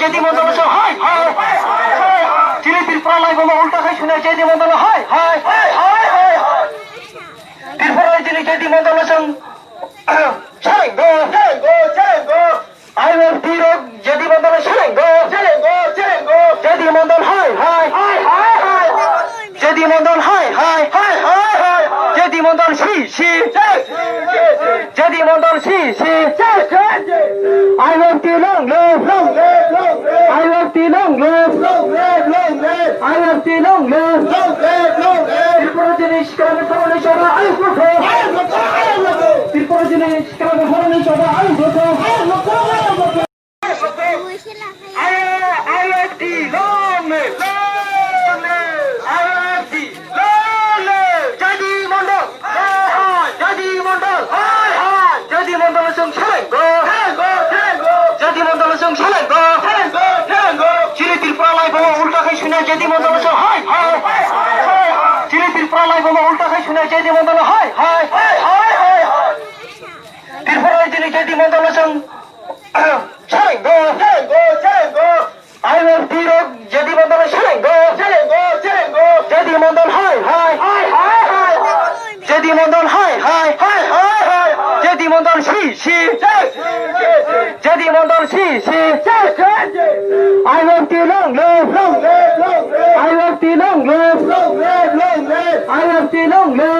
যদি মন্দল হয় হয় চিলিপির প্রলয় বোমা উল্টা খাই শুনে যদি মন্দল হয় হয় ত্রিপুরায় যিনি যদি মন্দল যদি মন্দল যদি মন্দল হয় হয় যদি মন্দল হয় হয় যদি মন্দল যদি মন্দল I love the long live, I love the long live, I love the long live, Tripura জিনিস কেন ফলনে সদা আয়োজিত ত্রিপুরা জিনিস কেন ফলনে সদা আয়োজিত I love the long live, I love the long live, যদি মন্ডল যদি মন্ডল যদি মন্ডল সংসারে যদি মন্ডল সংসারে চিলিপির প্রলয় বোমা উল্টা খাই শুনে যদি মন্ডল হয় চিলিপির প্রলয় বোমা উল্টা খাই শুনে যদি মন্ডল হয় ত্রিপুরায় যিনি যদি Mondal I love the road যদি মন্ডল যদি মন্ডল হয় যদি মন্ডল হয় যদি মন্ডল যদি Mondal I love the long live, I love the long live, I love the long live.